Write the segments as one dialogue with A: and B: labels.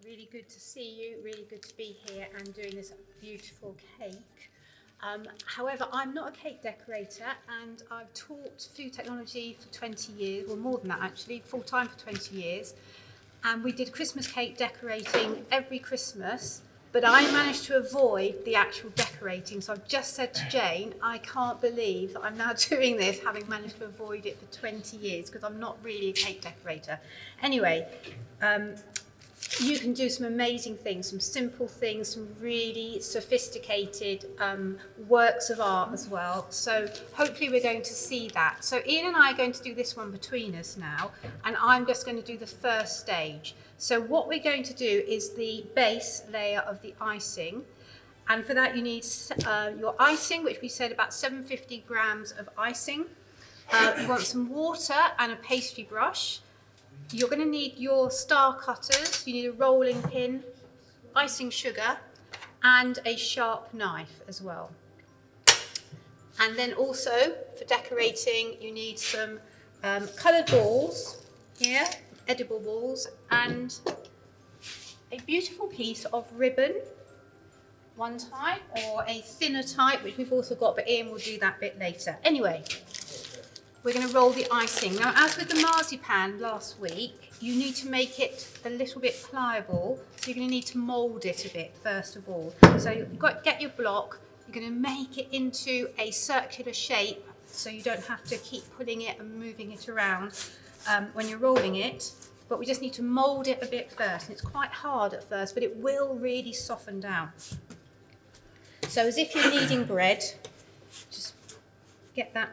A: Really good to see you, really good to be here and doing this beautiful cake. However, I'm not a cake decorator, and I've taught food technology for 20 years, well more than that actually, full time for 20 years. And we did Christmas cake decorating every Christmas, but I managed to avoid the actual decorating. So I've just said to Jane, I can't believe that I'm now doing this, having managed to avoid it for 20 years, because I'm not really a cake decorator. Anyway, you can do some amazing things, some simple things, some really sophisticated works of art as well. So hopefully we're going to see that. So Ian and I are going to do this one between us now, and I'm just going to do the first stage. So what we're going to do is the base layer of the icing. And for that you need your icing, which we said about 750 grams of icing. You want some water and a pastry brush. You're going to need your star cutters, you need a rolling pin, icing sugar, and a sharp knife as well. And then also, for decorating, you need some coloured balls, here, edible balls, and a beautiful piece of ribbon, one type, or a thinner type, which we've also got, but Ian will do that bit later. Anyway, we're going to roll the icing. Now, as with the marzipan last week, you need to make it a little bit pliable, so you're going to need to mould it a bit first of all. So you've got to get your block, you're going to make it into a circular shape, so you don't have to keep pulling it and moving it around when you're rolling it. But we just need to mould it a bit first, and it's quite hard at first, but it will really soften down. So as if you're kneading bread, just get that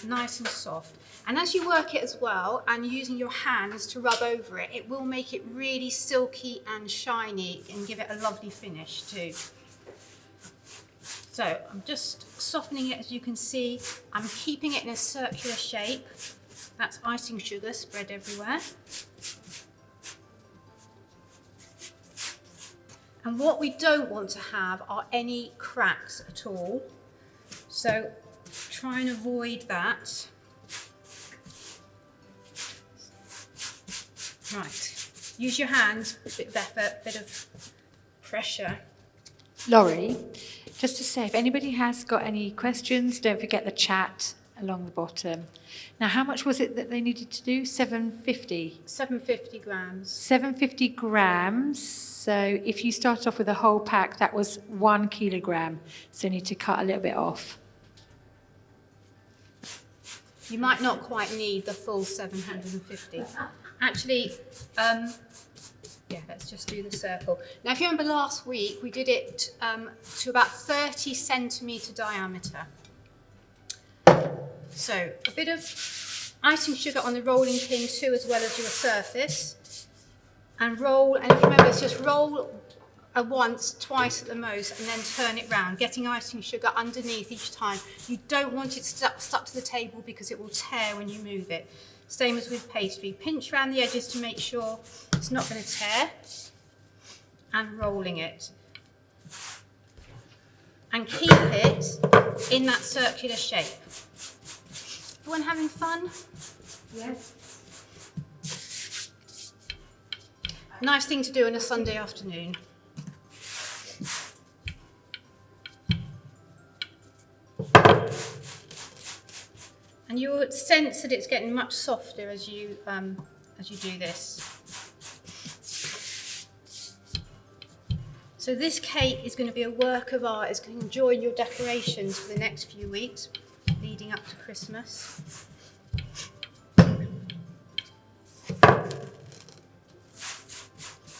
A: nice and soft. And as you work it as well, and using your hands to rub over it, it will make it really silky and shiny and give it a lovely finish too. So I'm just softening it, as you can see. I'm keeping it in a circular shape. That's icing sugar spread everywhere. And what we don't want to have are any cracks at all. So try and avoid that. Right, use your hands, a bit of effort, a bit of pressure.
B: Laurie, just to say, if anybody has got any questions, don't forget the chat along the bottom. Now, how much was it that they needed to do? 750?
A: 750 grams.
B: 750 grams. So if you start off with a whole pack, that was 1 kilogram. So you need to cut a little bit off.
A: You might not quite need the full 750. Actually, yeah, let's just do the circle. Now, if you remember last week, we did it to about 30 centimetre diameter. So a bit of icing sugar on the rolling pin too, as well as your surface. And roll, and if you remember, it's just roll once, twice at the most, and then turn it round, getting icing sugar underneath each time. You don't want it stuck to the table because it will tear when you move it. Same as with pastry. Pinch around the edges to make sure it's not going to tear, and rolling it. And keep it in that circular shape. Everyone having fun?
B: Yes.
A: Nice thing to do on a Sunday afternoon. And you'll sense that it's getting much softer as you do this. So this cake is going to be a work of art. It's going to join your decorations for the next few weeks, leading up to Christmas.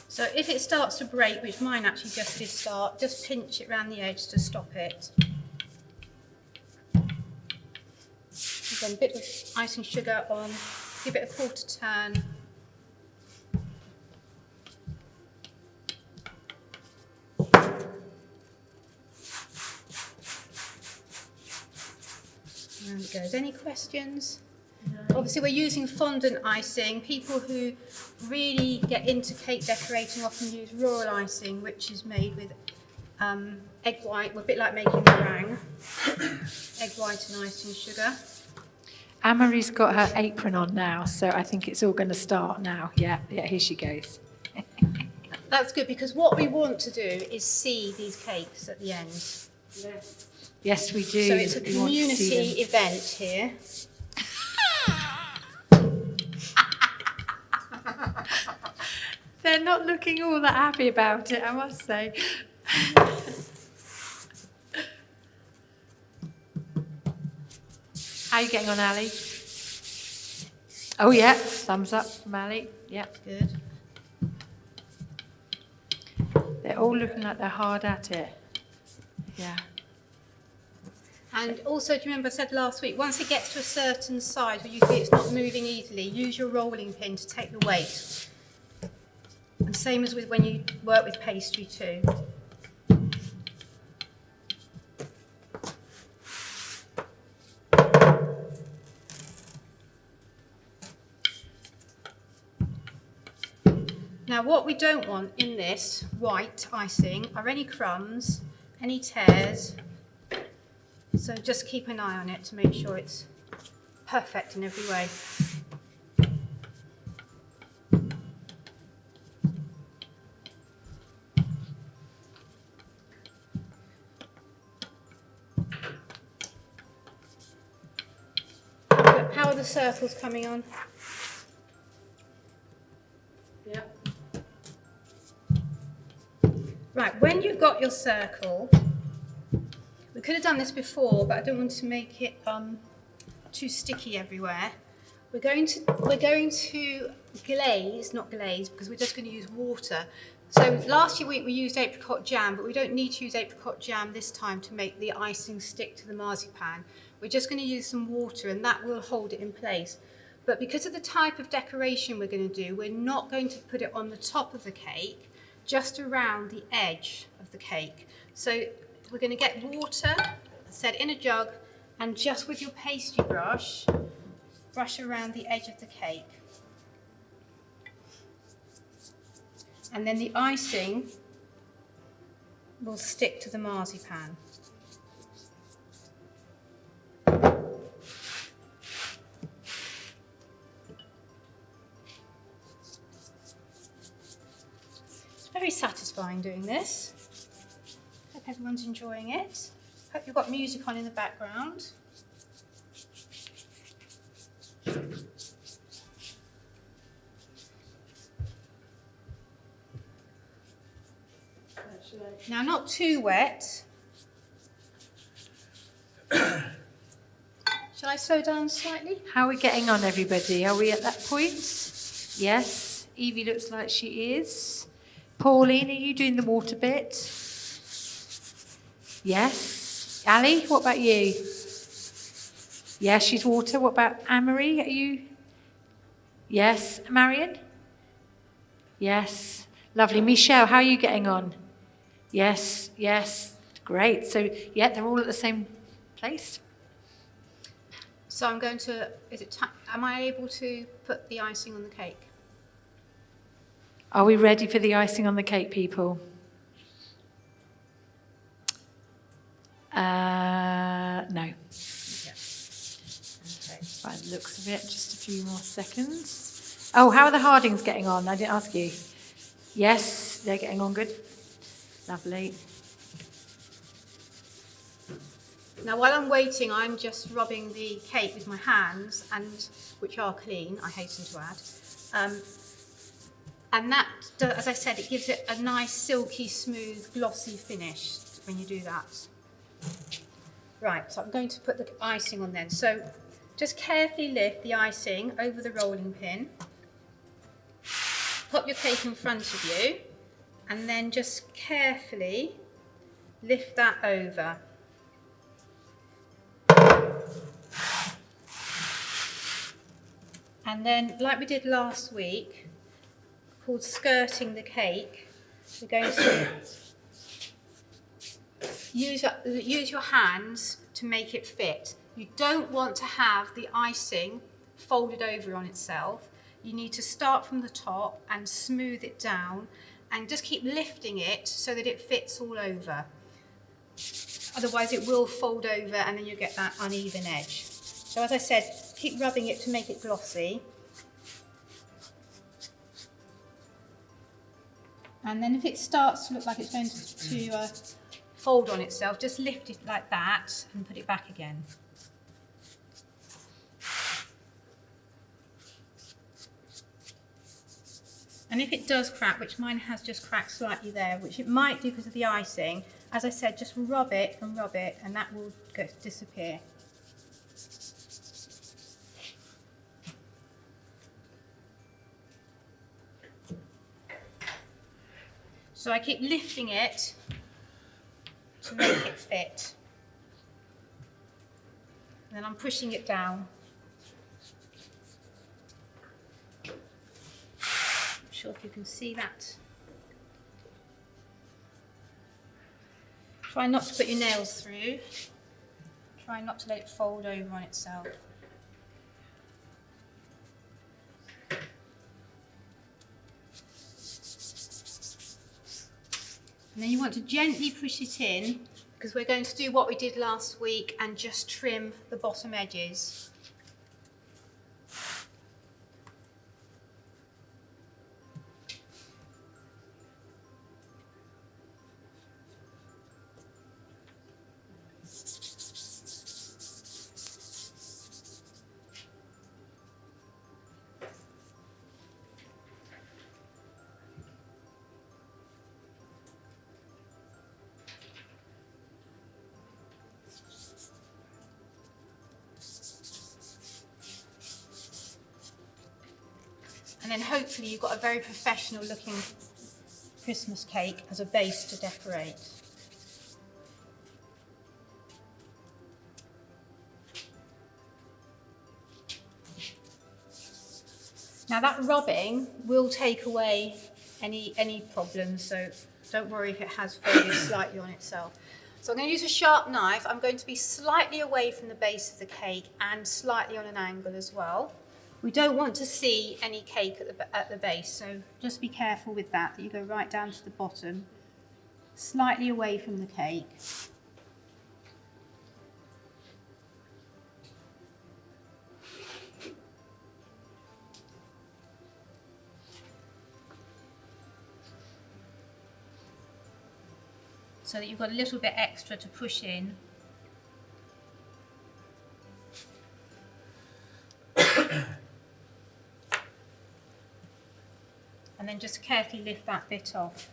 A: So if it starts to break, which mine actually just did start, just pinch it around the edge to stop it. Again, a bit of icing sugar on, give it a quarter turn. There we go. Any questions? No. Obviously, we're using fondant icing. People who really get into cake decorating often use royal icing, which is made with egg white. We're a bit like making meringue. Egg white and icing sugar.
B: Anne-Marie's got her apron on now, so I think it's all going to start now. Yeah, here she goes.
A: That's good, because what we want to do is see these cakes at the end.
B: Yes, we do.
A: So it's a
B: We want to see them.
A: community event here.
B: They're not looking all that happy about it, I must say. How are you getting on, Ali? Oh, yeah, thumbs up from Ali. Yep.
A: Good.
B: They're all looking like they're hard at it. Yeah.
A: And also, do you remember I said last week, once it gets to a certain size where you see it's not moving easily, use your rolling pin to take the weight. And same as with when you work with pastry too. Now what we don't want in this white icing are any crumbs, any tears, so just keep an eye on it to make sure it's perfect in every way. How are the circles coming on?
B: Yep.
A: Right, when you've got your circle, we could have done this before, but I don't want to make it too sticky everywhere. We're going to glaze, not glaze, because we're just going to use water. So last week we used apricot jam, but we don't need to use apricot jam this time to make the icing stick to the marzipan. We're just going to use some water, and that will hold it in place. But because of the type of decoration we're going to do, we're not going to put it on the top of the cake, just around the edge of the cake. So we're going to get water, set in a jug, and just with your pastry brush, brush around the edge of the cake. And then the icing will stick to the marzipan. It's very satisfying doing this. Hope everyone's enjoying it. Hope you've got music on in the background. Now, not too wet. Shall I slow down slightly?
B: How are we getting on, everybody? Are we at that point? Yes. Evie looks like she is. Pauline, are you doing the water bit? Yes. Ali, what about you? Yes, she's water. What about Anne-Marie? Are you? Yes. Marion? Yes. Lovely. Michelle, how are you getting on? Yes, yes. Great. So, yeah, they're all at the same place.
A: So I'm going to, am I able to put the icing on the cake?
B: Are we ready for the icing on the cake, people? No.
A: Okay.
B: By the looks of it, just a few more seconds. Oh, how are the Hardings getting on? I didn't ask you. Yes, they're getting on good. Lovely.
A: Now, while I'm waiting, I'm just rubbing the cake with my hands, which are clean, I hasten to add. And that, as I said, it gives it a nice, silky, smooth, glossy finish when you do that. Right, so I'm going to put the icing on then. So just carefully lift the icing over the rolling pin. Pop your cake in front of you, and then just carefully lift that over. And then, like we did last week, called skirting the cake, we're going to use your hands to make it fit. You don't want to have the icing folded over on itself. You need to start from the top and smooth it down, and just keep lifting it so that it fits all over. Otherwise it will fold over and then you get that uneven edge. So as I said, keep rubbing it to make it glossy. And then if it starts to look like it's going to fold on itself, just lift it like that and put it back again. And if it does crack, which mine has just cracked slightly there, which it might do because of the icing, as I said, just rub it, and that will disappear. So I keep lifting it to make it fit. And then I'm pushing it down. Not sure if you can see that. Try not to put your nails through. Try not to let it fold over on itself. And then you want to gently push it in, because we're going to do what we did last week and just trim the bottom edges. And then hopefully you've got a very professional looking Christmas cake as a base to decorate. Now that rubbing will take away any problems, so don't worry if it has folded slightly on itself. So I'm going to use a sharp knife. I'm going to be slightly away from the base of the cake and slightly on an angle as well. We don't want to see any cake at the base, so just be careful with that you go right down to the bottom, slightly away from the cake. So that you've got a little bit extra to push in. And then just carefully lift that bit off.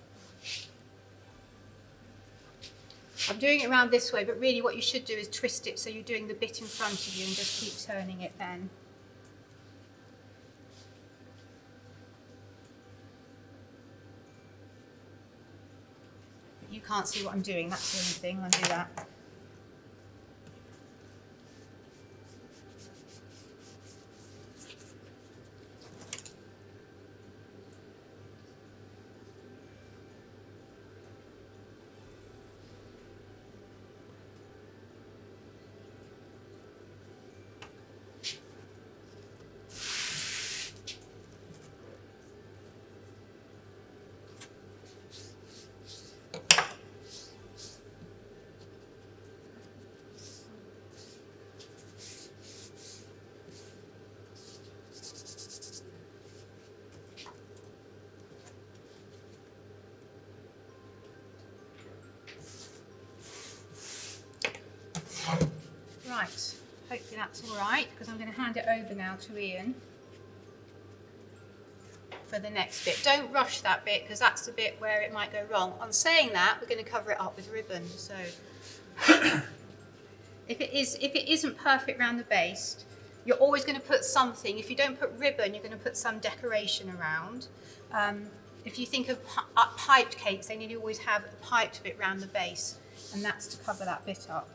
A: I'm doing it around this way, but really what you should do is twist it so you're doing the bit in front of you and just keep turning it then. But you can't see what I'm doing, that's the only thing. I'll do that. Right, hopefully that's all right, because I'm going to hand it over now to Ian for the next bit. Don't rush that bit, because that's the bit where it might go wrong. On saying that, we're going to cover it up with ribbon. So if it isn't perfect around the base, you're always going to put something. If you don't put ribbon, you're going to put some decoration around. If you think of piped cakes, they nearly always have a piped bit around the base, and that's to cover that bit up.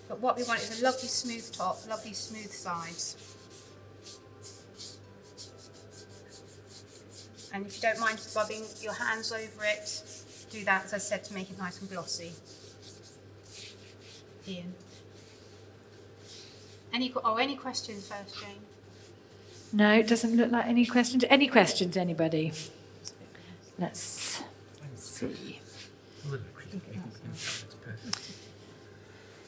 A: But what we want is a lovely smooth top, lovely smooth sides. And if you don't mind rubbing your hands over it, do that, as I said, to make it nice and glossy. Ian. Any questions first, Jane?
B: No, it doesn't look like any questions. Any questions, anybody? Let's see.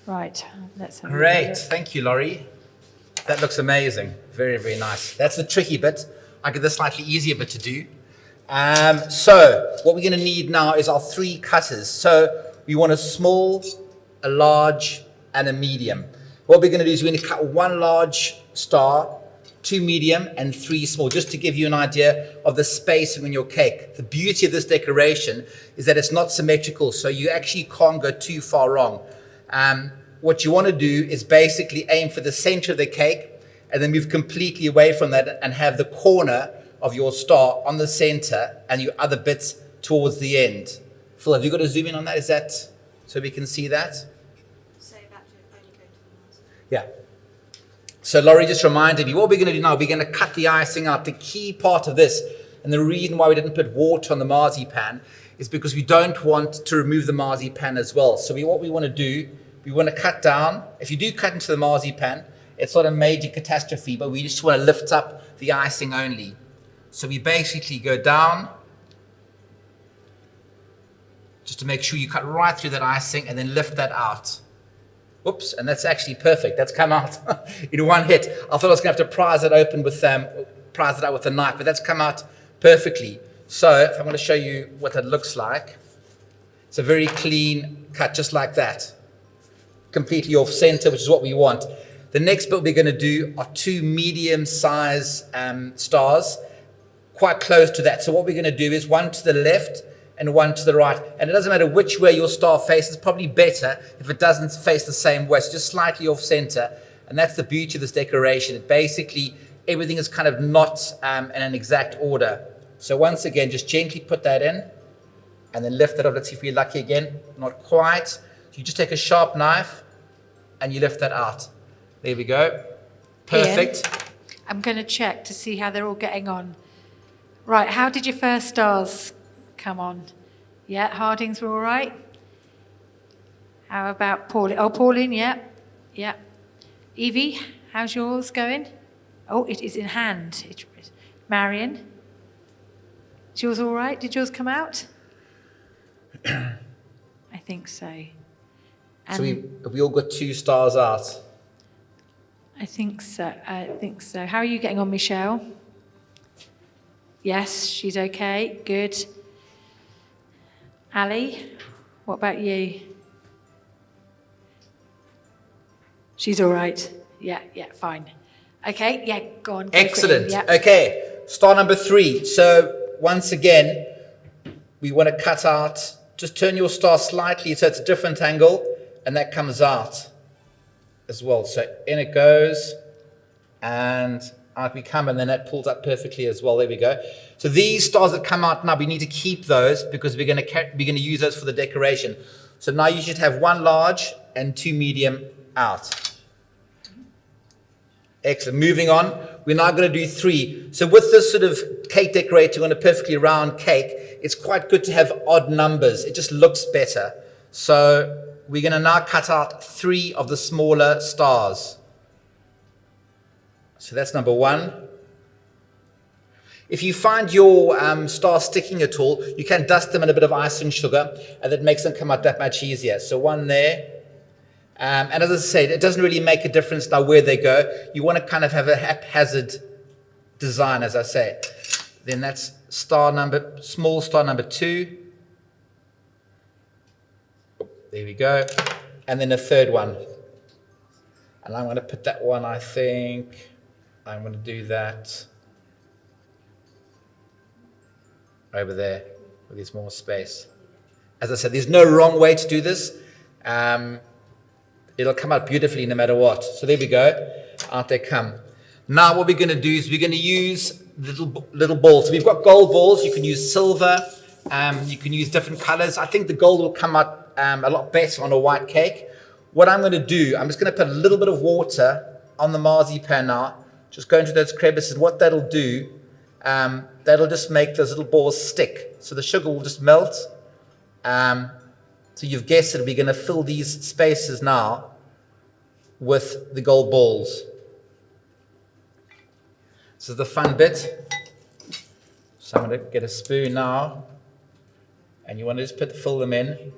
B: Right, let's have a
C: Great,
B: look.
C: thank you, Laurie. That looks amazing. Very, very nice. That's the tricky bit. I get the slightly easier bit to do. So what we're going to need now is our 3 cutters. So we want a small, a large, and a medium. What we're going to do is we're going to cut 1 large star, 2 medium, and 3 small, just to give you an idea of the spacing on your cake. The beauty of this decoration is that it's not symmetrical, so you actually can't go too far wrong. What you want to do is basically aim for the center of the cake and then move completely away from that and have the corner of your star on the center and your other bits towards the end. Phil, have you got to zoom in on that? Is that so we can see that?
A: So that should only go to the
C: Yeah. So Laurie just reminded me, what we're going to do now, we're going to cut the icing out. The key part of this, and the reason why we didn't put water on the marzipan, is because we don't want to remove the marzipan as well. So what we want to do, we want to cut down. If you do cut into the marzipan, it's not a major catastrophe, but we just want to lift up the icing only. So we basically go down, just to make sure you cut right through that icing and then lift that out. Whoops, and that's actually perfect. That's come out in one hit. I thought I was going to have to prise it out with a knife, but that's come out perfectly. So if I want to show you what that looks like, it's a very clean cut, just like that. Completely off center, which is what we want. The next bit we're going to do are 2 medium-size stars, quite close to that. So what we're going to do is 1 to the left and 1 to the right. And it doesn't matter which way your star faces. It's probably better if it doesn't face the same way. So just slightly off center. And that's the beauty of this decoration. It basically, everything is kind of not in an exact order. So once again, just gently put that in and then lift it up. Let's see if we're lucky again. Not quite. So you just take a sharp knife and you lift that out. There we go. Perfect.
B: Ian, I'm going to check to see how they're all getting on. Right, how did your first stars come on? Yeah, Hardings were all right? How about Pauline? Oh, Pauline, yeah. Yeah. Evie, how's yours going? Oh, it is in hand. Marion, is yours all right? Did yours come out? I think so.
C: So we all got 2 stars out.
B: I think so. How are you getting on, Michelle? Yes, she's okay. Good. Ali, what about you? She's all right. Yeah, fine. Okay, yeah, go on.
C: Excellent.
B: Yeah.
C: Okay, star number 3. So once again, we want to cut out, just turn your star slightly so it's a different angle, and that comes out as well. So in it goes, and out we come, and then that pulls up perfectly as well. There we go. So these stars that come out now, we need to keep those because we're going to use those for the decoration. So now you should have 1 large and 2 medium out. Excellent. Moving on, we're now going to do 3. So with this sort of cake decorating on a perfectly round cake, it's quite good to have odd numbers. It just looks better. So we're going to now cut out 3 of the smaller stars. So that's number 1. If you find your stars sticking at all, you can dust them in a bit of icing sugar, and that makes them come out that much easier. So 1 there. And as I said, it doesn't really make a difference now where they go. You want to kind of have a haphazard design, as I say. Then that's small star number 2. There we go. And then a 3rd one. And I'm going to put that one, I think, I'm going to do that over there where there's more space. As I said, there's no wrong way to do this. It'll come out beautifully no matter what. So there we go. Out they come. Now what we're going to do is we're going to use little balls. So we've got gold balls. You can use silver. You can use different colors. I think the gold will come out a lot better on a white cake. What I'm going to do, I'm just going to put a little bit of water on the marzipan now. Just go into those crevices. What that'll do, that'll just make those little balls stick. So the sugar will just melt. So you've guessed it, we're going to fill these spaces now with the gold balls. This is the fun bit. So I'm going to get a spoon now. And you want to just fill them in.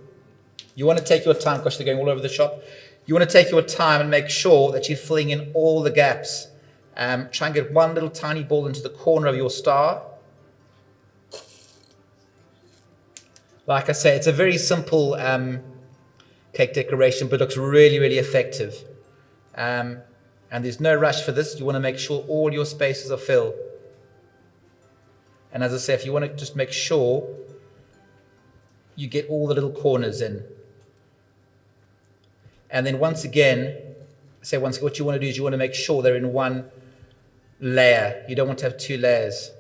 C: You want to take your time, gosh, they're going all over the shop. You want to take your time and make sure that you're filling in all the gaps. Try and get 1 little tiny ball into the corner of your star. Like I say, it's a very simple cake decoration, but looks really, really effective. And there's no rush for this. You want to make sure all your spaces are filled. And as I say, if you want to just make sure you get all the little corners in. And then once again, what you want to do is you want to make sure they're in one layer. You don't want to have two layers.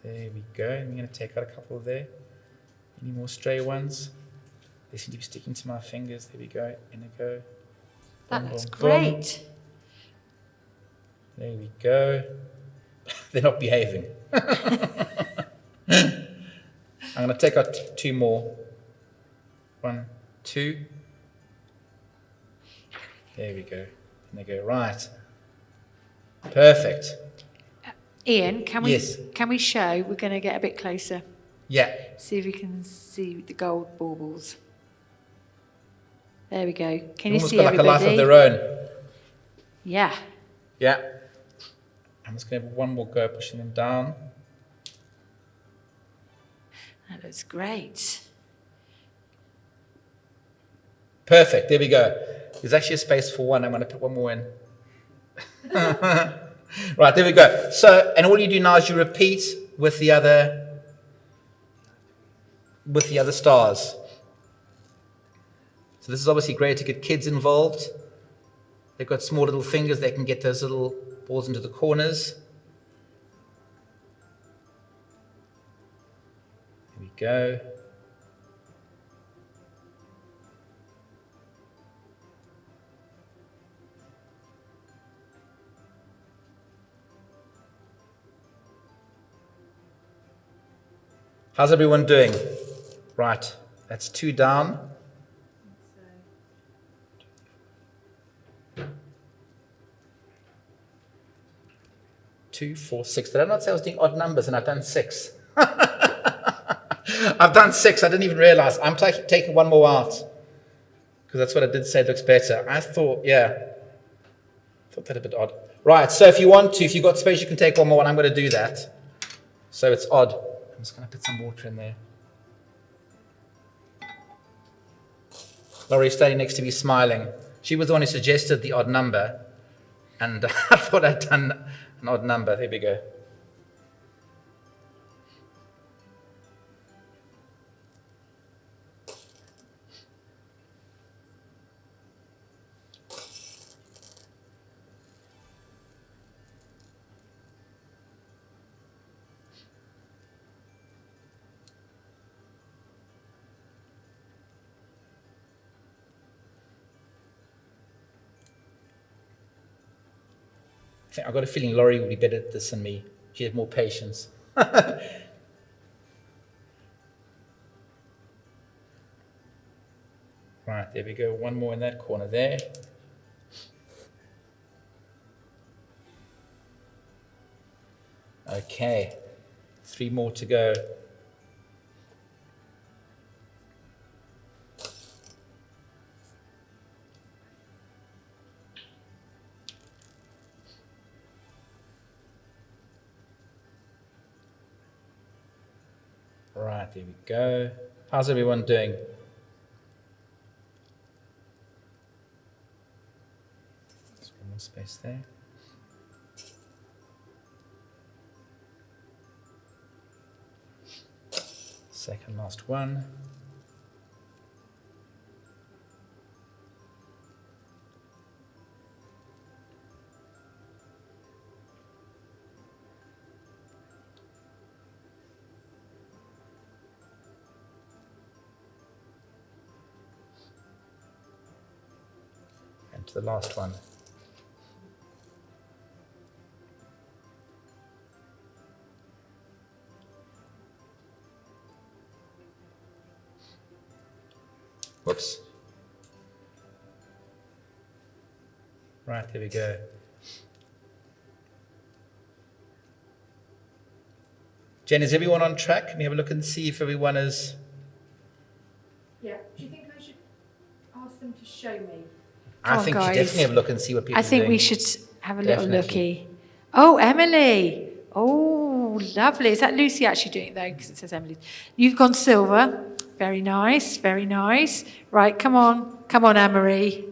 C: There we go. I'm going to take out a couple there. Any more stray ones? They seem to be sticking to my fingers. There we go. In a go.
B: That
C: Boom,
B: looks
C: boom, boom.
B: great.
C: There we go. They're not behaving. I'm going to take out two more. 1, 2. There we go. And they go right. Perfect.
B: Ian, can we
C: Yes.
B: show? We're going to get a bit closer.
C: Yeah.
B: See if we can see the gold baubles. There we go. Can you
C: Almost
B: see
C: got like
B: everybody?
C: a life of their own.
B: Yeah.
C: Yeah. I'm just going to have one more go pushing them down.
B: That looks great.
C: Perfect. There we go. There's actually a space for one. I'm going to put one more in. Right, there we go. So, and all you do now is you repeat with the other stars. So this is obviously great to get kids involved. They've got small little fingers. They can get those little balls into the corners. There we go. How's everyone doing? Right, that's 2 down. Two, 4, 6. Did I not say I was doing odd numbers and I've done 6? I've done 6. I didn't even realize. I'm taking one more out because that's what I did say. It looks better. I thought that a bit odd. Right. So if you want to, if you've got space, you can take one more, and I'm going to do that. So it's odd. I'm just going to put some water in there. Laurie's standing next to me smiling. She was the one who suggested the odd number, and I thought I'd done an odd number. There we go. I've got a feeling Laurie will be better at this than me. She has more patience. Right, there we go. One more in that corner there. Okay, 3 more to go. Right, there we go. How's everyone doing? Just one more space there. Second last one. To the last one. Whoops. Right, there we go. Jen, is everyone on track? Can we have a look and see if everyone is...
B: Yeah. Do you think I should ask them to show me?
C: I think you should definitely have a look and see what people are
B: I think
C: doing.
B: we should have a little
C: Definitely.
B: looky. Oh, Emily. Oh, Oh, lovely. Is that Lucy actually doing it though? Because it says Emily. You've gone silver. Very nice, very nice. Right, come on, Anne-Marie.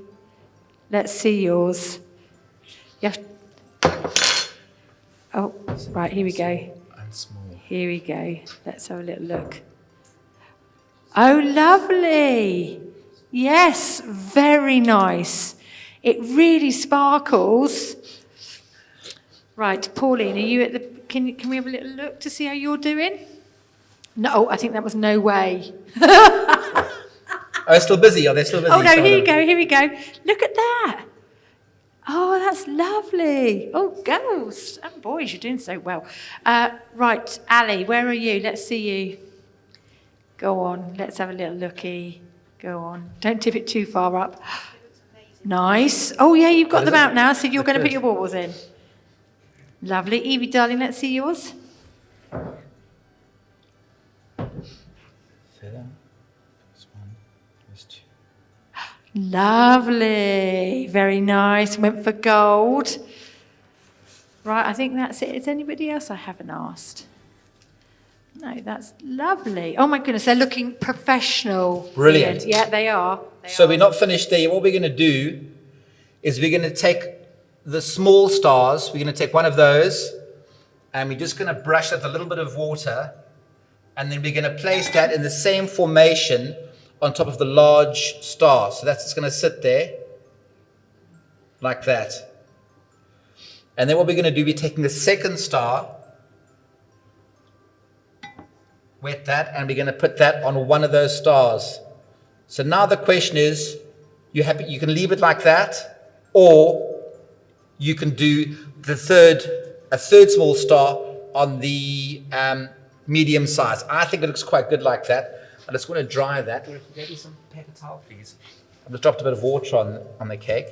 B: Let's see yours. Yeah. Oh, right, here we go.
C: And small.
B: Here we go. Let's have a little look. Oh, lovely. Yes, very nice. It really sparkles. Right, Pauline, are you at the... Can we have a little look to see how you're doing? No, I think that was no way.
C: Oh, they're still busy. Are they still busy?
B: Oh, no, here we go. Look at that. Oh, that's lovely. Oh, girls and boys, you're doing so well. Right, Ali, where are you? Let's see you. Go on, let's have a little looky. Go on. Don't tip it too far up. Nice. Oh, yeah, you've got them out now, so you're going to put your baubles in. Lovely. Evie, darling, let's see yours. Lovely. Very nice. Went for gold. Right, I think that's it. Is anybody else I haven't asked? No, that's lovely. Oh my goodness, they're looking professional.
C: Brilliant.
B: Yeah, they are.
C: So we're not finished there. What we're going to do is we're going to take the small stars. We're going to take one of those and we're just going to brush that with a little bit of water. And then we're going to place that in the same formation on top of the large star. So that's just going to sit there like that. And then what we're going to do, we're taking the second star, wet that, and we're going to put that on one of those stars. So now the question is, you can leave it like that, or you can do a third small star on the medium size. I think it looks quite good like that. I just want to dry that. Maybe some paper towel, please. I've just dropped a bit of water on the cake.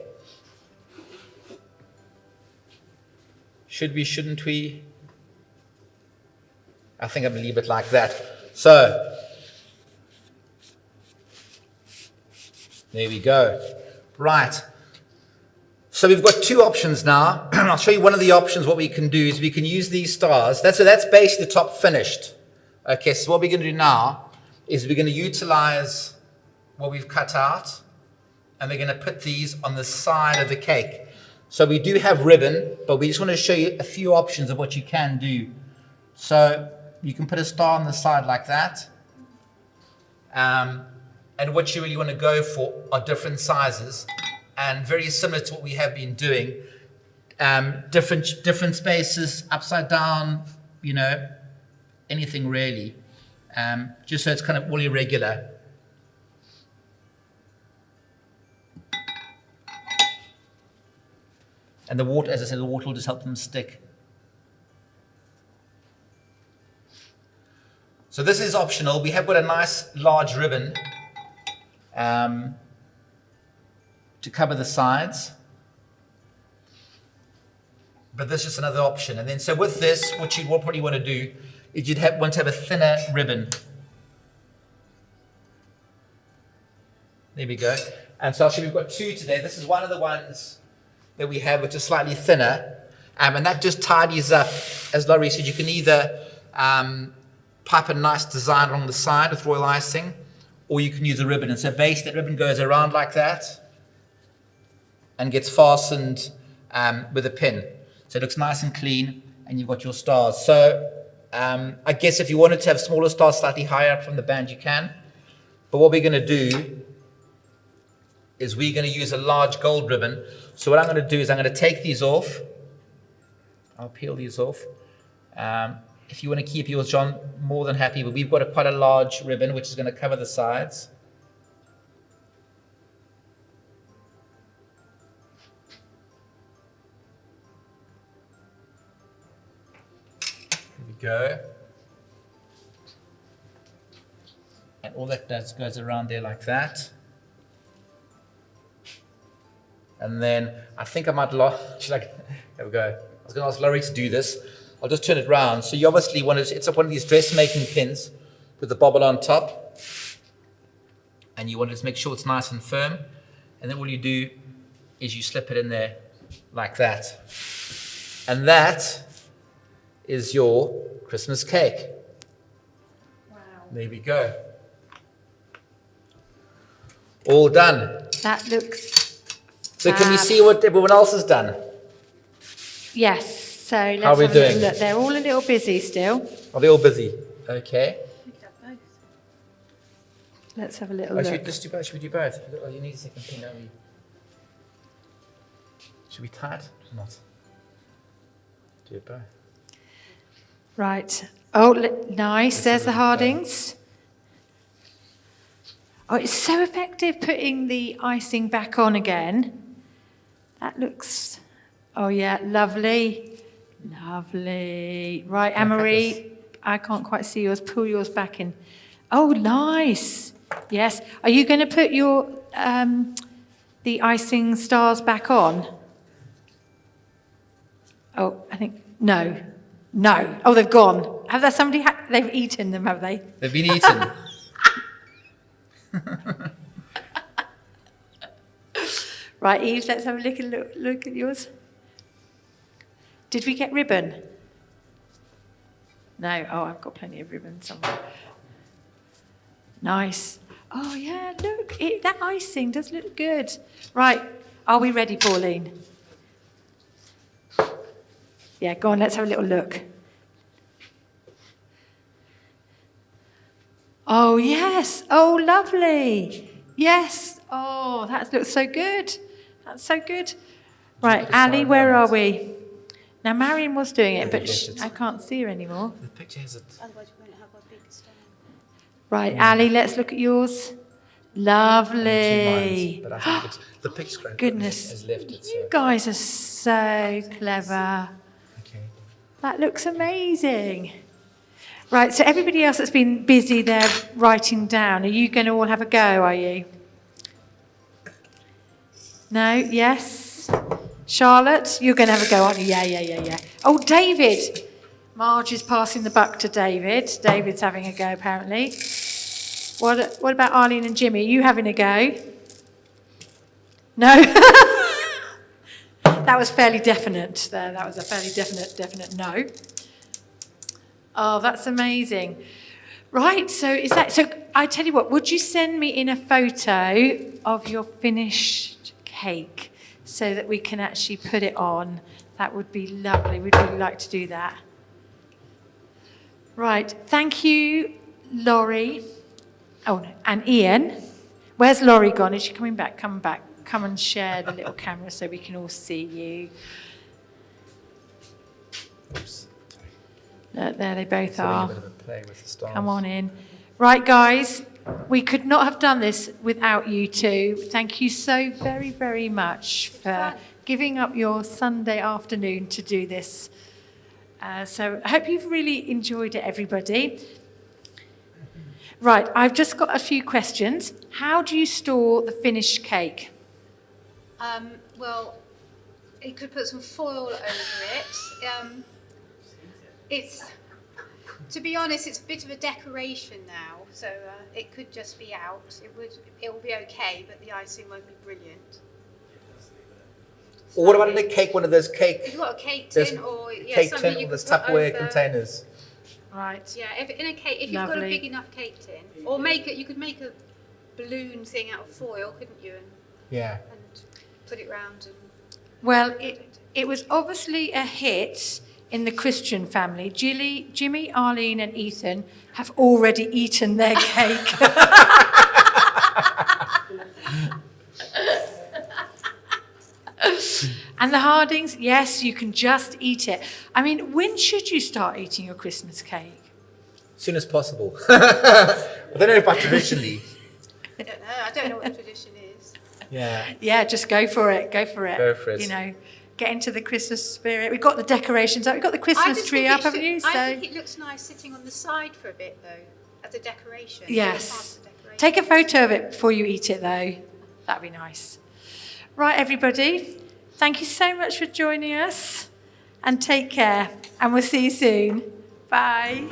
C: Should we, shouldn't we? I think I'm going to leave it like that. So, there we go. Right. So we've got two options now. I'll show you one of the options. What we can do is we can use these stars. That's basically the top finished. Okay, so what we're going to do now is we're going to utilize what we've cut out, and we're going to put these on the side of the cake. So we do have ribbon, but we just want to show you a few options of what you can do. So you can put a star on the side like that. And what you really want to go for are different sizes, and very similar to what we have been doing. Different spaces, upside down, anything really. Just so it's kind of all irregular. And the water, as I said, the water will just help them stick. So this is optional. We have got a nice large ribbon to cover the sides. But this is just another option. And then so with this, what you will probably want to do is you'd want to have a thinner ribbon. There we go. And so I'll show you, we've got two today. This is one of the ones that we have, which is slightly thinner. And that just tidies up, as Laurie said, you can either pipe a nice design along the side with royal icing, or you can use a ribbon. And so basically that ribbon goes around like that and gets fastened with a pin. So it looks nice and clean, and you've got your stars. So I guess if you wanted to have smaller stars slightly higher up from the band, you can. But what we're going to do is we're going to use a large gold ribbon. So what I'm going to do is I'm going to take these off. I'll peel these off. If you want to keep yours, John, more than happy. But we've got quite a large ribbon, which is going to cover the sides. Here we go. And all that does goes around there like that. And then I think I might there we go. I was going to ask Laurie to do this. I'll just turn it round. So you obviously want to, it's one of these dressmaking pins with the bobble on top. And you want to make sure it's nice and firm. And then all you do is you slip it in there like that. And that is your Christmas cake.
B: Wow.
C: There we go. All done.
B: That looks
C: So can we
B: fab.
C: see what everyone else has done?
B: Yes. So let's
C: How are we
B: have a little
C: doing?
B: look. They're all a little busy still.
C: Are they all busy? Okay.
B: Let's have a little
C: Oh, should we
B: look.
C: just do both? Should we do both? Oh, you need a second pin, don't we? Should we tie it or not? Do it both.
B: Right. Oh, nice. There's
C: have
B: the
C: a look
B: Hardings. Oh, it's so effective putting the icing back on again. That looks, oh yeah, lovely. Lovely. Right, Anne-Marie, I can't quite see yours. Pull yours back in. Oh, nice. Yes. Are you going to put your, the icing stars back on? Oh, I think, no. No. Oh, they've gone. Have there somebody, they've eaten them, have they?
C: They've been eaten.
B: Right, Eve, let's have a look at yours. Did we get ribbon? No. Oh, I've got plenty of ribbon somewhere. Nice. Oh, yeah, look. That icing does look good. Right. Are we ready, Pauline? Yeah, go on, let's have a little look. Oh, yes. Oh, lovely. Yes. Oh, that looks so good. That's so good. Right, Ali, where are we? Now, Marion was doing it, but I can't see her anymore.
C: The picture has it.
A: Otherwise, we won't have our big stand.
B: Right, Ali, let's look at yours. Lovely.
C: But I think the picture
B: Goodness.
C: has left it.
B: You
C: So.
B: guys are so clever.
C: Okay.
B: That looks amazing. Right, so everybody else that's been busy there writing down, are you going to all have a go, are you? No? Yes? Charlotte, you're going to have a go, aren't you? Yeah. Oh, David. Marge is passing the buck to David. David's having a go, apparently. What about Arlene and Jimmy? Are you having a go? No? That was fairly definite there. That was a fairly definite no. Oh, that's amazing. Right, so I tell you what, would you send me in a photo of your finished cake so that we can actually put it on? That would be lovely. We'd really like to do that. Right, thank you, Laurie. Oh, no, and Ian. Where's Laurie gone? Is she coming back? Come back. Come and share the little camera so we can all see you.
C: Oops.
B: Look, there they both
C: So a
B: are.
C: bit of a play with the stars.
B: Come on in. Right, guys, we could not have done this without you two. Thank you so very, very much for giving up your Sunday afternoon to do this. So I hope you've really enjoyed it, everybody. Right, I've just got a few questions. How do you store the finished cake?
A: Well, you could put some foil over it. It's, to be honest, it's a bit of a decoration now, so it could just be out. It will be okay, but the icing won't be brilliant.
C: Or what about in a cake? One of those cake.
A: If you've got a cake
C: There's
A: tin or
C: cake
A: something
C: tin
A: you
C: or
A: could
C: those
A: put
C: Tupperware
A: over.
C: containers.
B: Right.
A: Yeah, if you've got a
B: Lovely.
A: big enough cake tin, or you could make a balloon thing out of foil, couldn't you?
C: Yeah.
A: And put it round and.
B: Well, it was obviously a hit in the Christian family. Jimmy, Arlene and Ethan have already eaten their cake. And the Hardings, yes, you can just eat it. I mean, when should you start eating your Christmas cake?
C: As soon as possible. I don't know about traditionally.
A: I don't know what the tradition is.
C: Yeah.
B: Yeah, just go for it. Go for it.
C: Go for it.
B: You know, get into the Christmas spirit. We've got the decorations up. We've got the Christmas tree up, haven't you?
A: I think it looks nice sitting on the side for a bit, though, as a decoration.
B: Yes.
A: Part of the decoration.
B: Take a photo of it before you eat it, though. That'd be nice. Right, everybody. Thank you so much for joining us. And take care. And we'll see you soon. Bye.